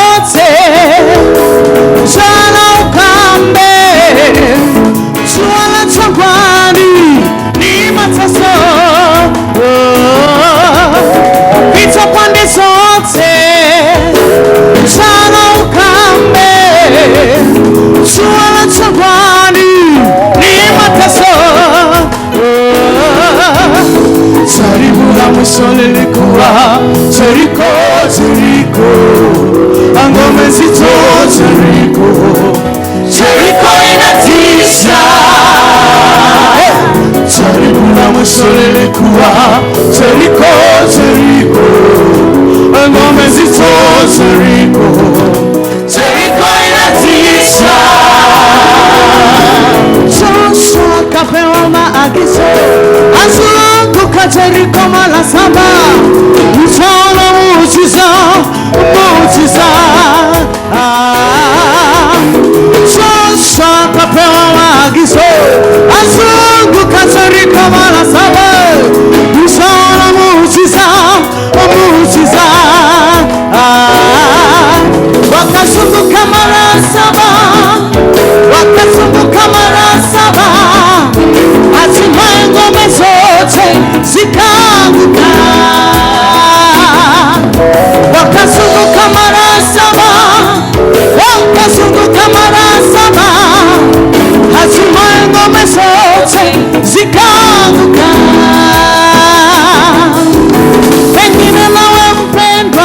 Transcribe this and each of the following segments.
zote, jana ukambe, swala changwani ni mateso, vita pande zote, jana ukambe, swala changwani ni mateso. Jaribu la mwisho lilikuwa Jeriko, Jeriko, ngome nzito Jeriko, Jeriko inatisha. Jaribu la mwisho lilikuwa Jeriko, Jeriko, ngome nzito Jeriko, Jeriko inatisha. Joshua kapewa maagizo azunguka Jeriko mara 7, mfano muujiza, muujiza. Joshua kapewa maagizo azunguka Jeriko mara 7, mfano muujiza, muujiza. Wakazunguka mara 7, wakazunguka mara 7, hatimaye ngome zote zikaanguka. Wakazunguka mara 7, wakazunguka mara 7, hatimaye ngome zote zikaanguka. Pengine nawe mpendwa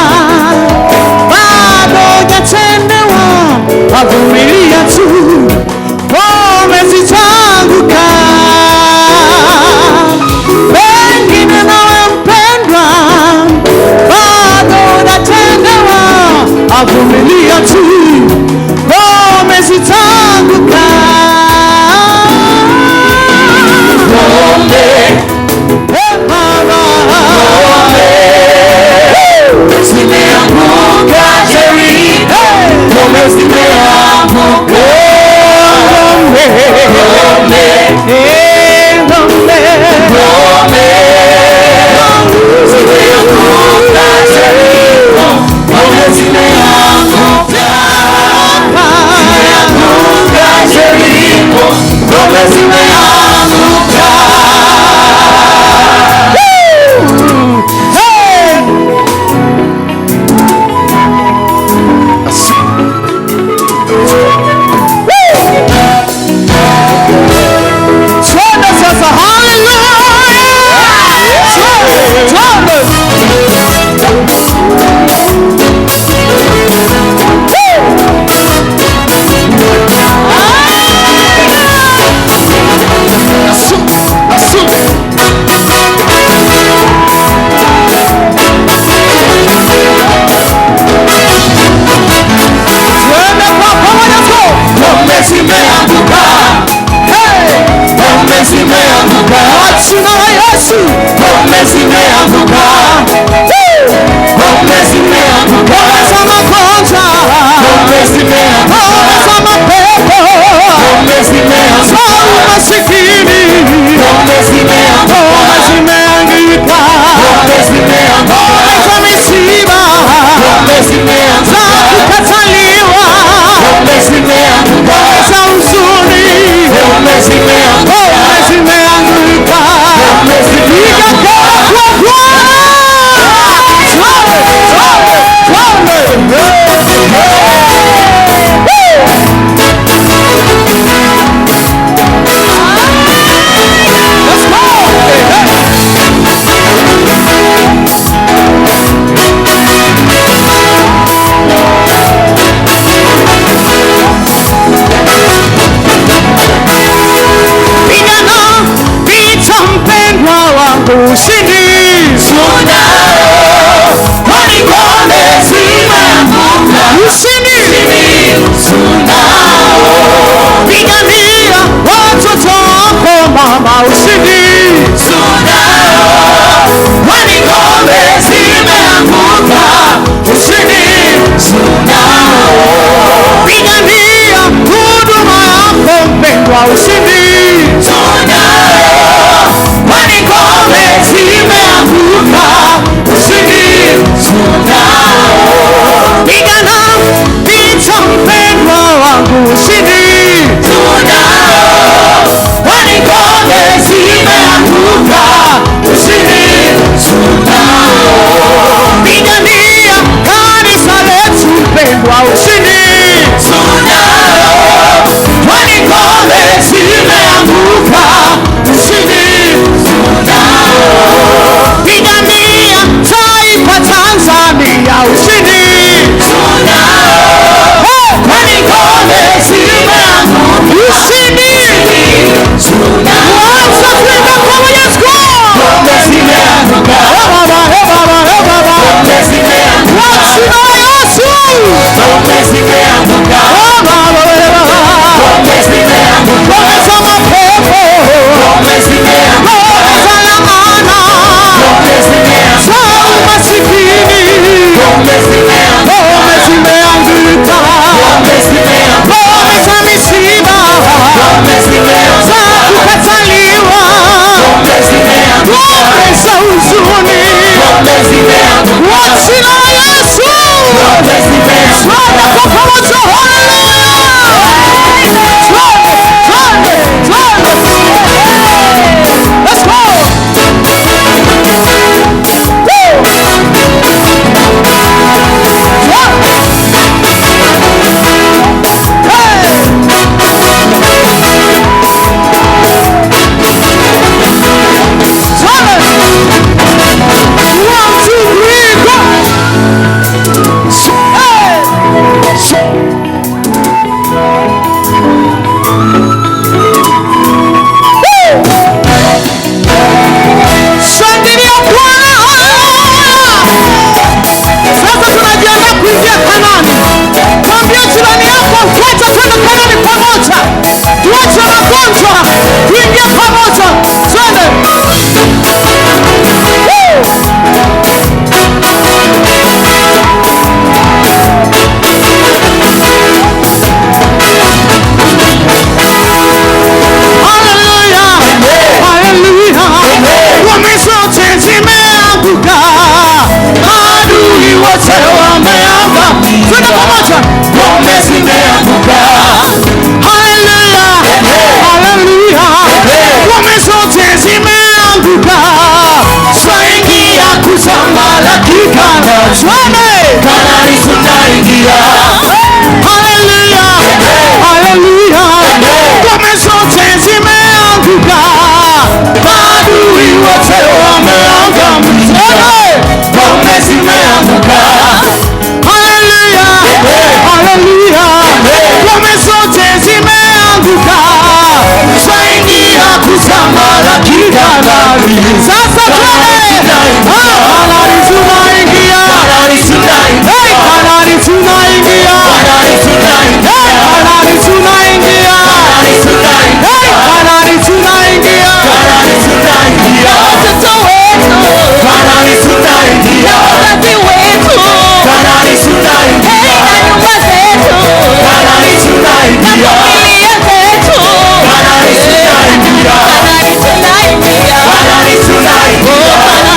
bado hujatendewa, vumilia tu, ngome zitaanguka. Pengine nawe mpendwa bado hujatendewa, vumilia tu, ngome zitaanguka. Ngome zimeanguka Jeriko, ngome zimeanguka, ngome, ngome, ngome, ngome zimeanguka Jeriko, ngome zimeanguka, zimeanguka Jeriko, ngome zimeanguka. wapendwa, ushindi tunao, kwani ngome zimeanguka, ushindi tunao, pigania taifa Tanzania, ushindi tunao, kwani ngome zimeanguka, ushindi tunao, wacha kwenda kwa Mwenyezi Mungu, ngome zimeanguka, ngome zimeanguka, wachina Yesu, ngome zimeanguka, ngome zimeanguka, ngome za mapepo, ngome zimeanguka, ngome za laana, ngome zimeanguka, za umasikini, ngome zimeanguka, ngome zimeanguka, ngome zimeanguka, ngome za misiba, ngome zimeanguka, za kukataliwa, ngome zimeanguka, ngome za huzuni, ngome zimeanguka, wachina Yesu, ngome zimeanguka. twende kwa pamoja, haleluya, twende, twende, let's go. Shangilia Bwana. Sasa tunajiandaa kuingia Kanaani. Mwambie jirani yako, wacha twende Kanaani pamoja. Tuache magonjwa, tuingie pamoja. Twende. Haleluya. Haleluya. Ngome zote zimeanguka. Adui wote wameangamia. Twende pamoja. Ngome zimeanguka, Haleluya. Haleluya. Ngome zote zimeanguka. twaingia kutamalaki Kanaani, Twende. Kanaani tunaingia, Haleluya. Haleluya. Ngome zote zimeanguka. maadui wote wameangamia, ngome zimeanguka, Haleluya. Haleluya. Ngome zote zimeanguka. twaingia kutamalaki Kanaani, Sasa twende. Kanaani tunaingia. Kanaani tunaingia, Hey, Kanaani tunaingia. Kanaani tunaingia, Hey, Kanaani tunaingia. Kanaani tunaingia, Hey, Kanaani tunaingia. Kanaani tunaingia, Watoto wetu, Kanaani tunaingia, wazazi wetu, Kanaani tunaingia, hey, na nyumba zetu, Kanaani na tunaingia, familia zetu. Kanaani tunaingia, Kanaani tunaingia. Kanaani tunaingia, Oh,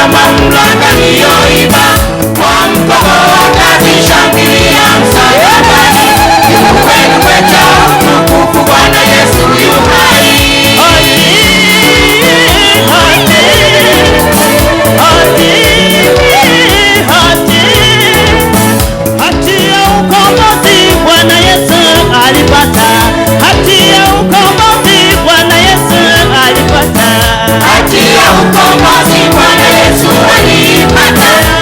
mamlaka aliyoiba kwa mkono akishangilia msalabani. Kweli kwetu tukufu Bwana Yesu yu hai. Hati ya ukombozi Bwana Yesu alipata. Hati ya ukombozi Bwana Yesu alipata. Hati ya ukombozi Bwana Yesu alipata.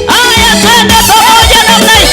Haya, twende pamoja namna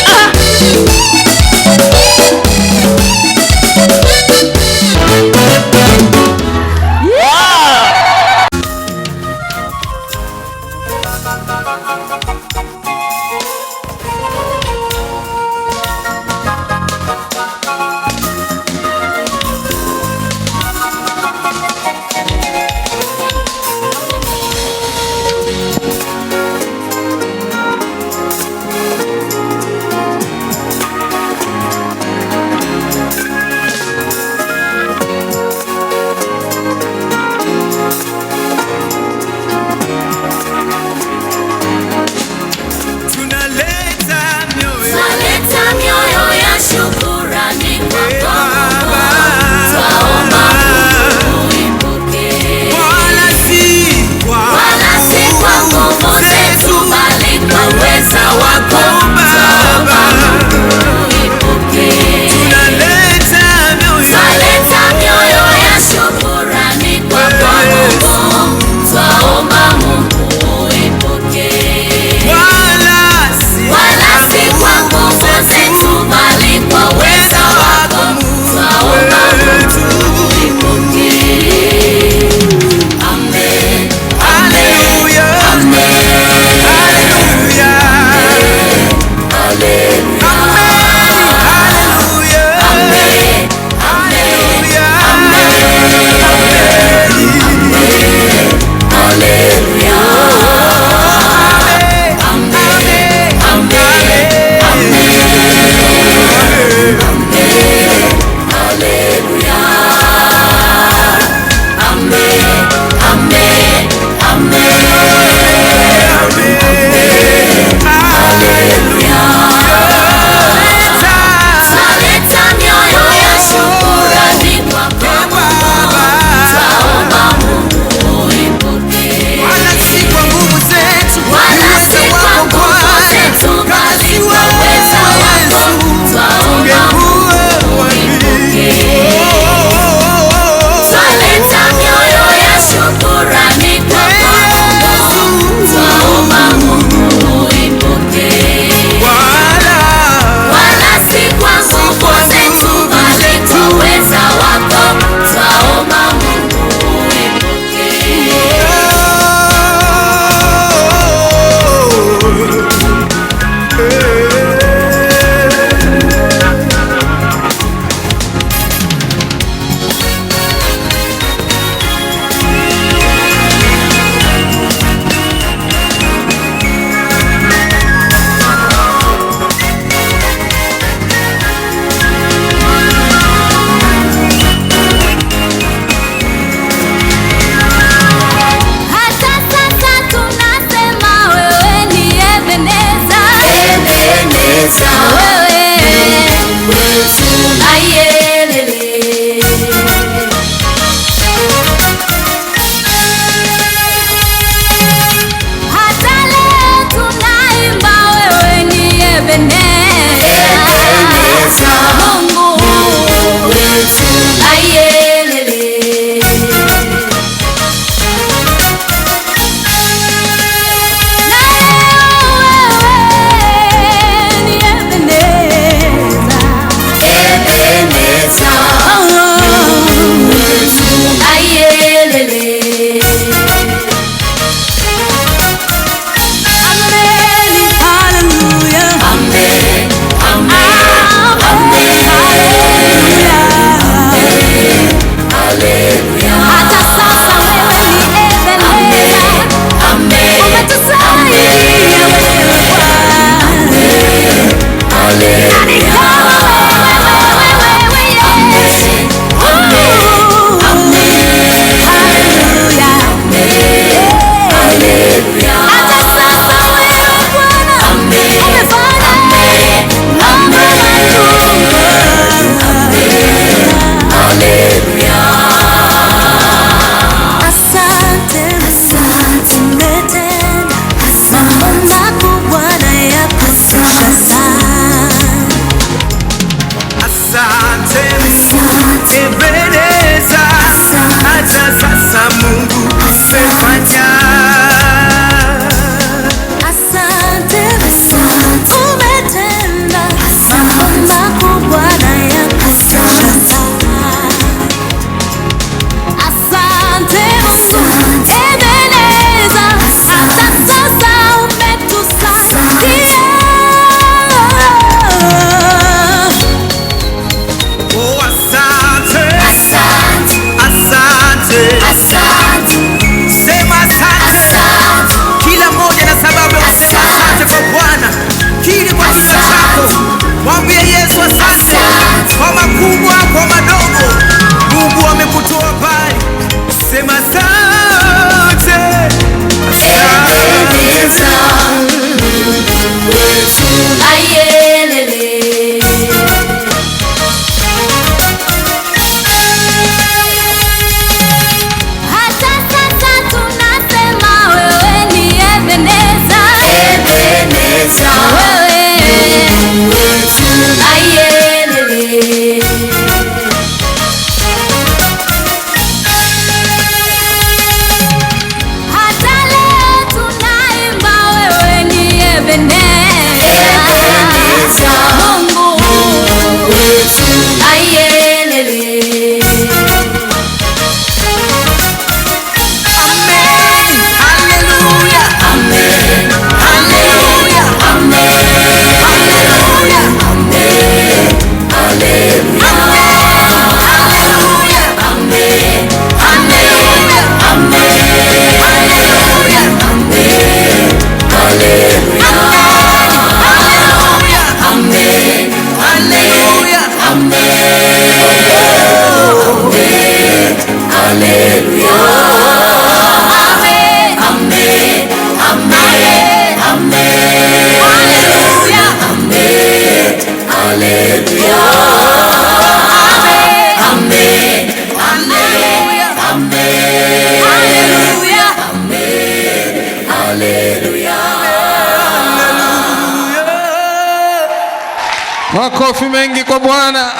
Makofi mengi kwa Bwana.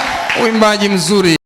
Uimbaji mzuri.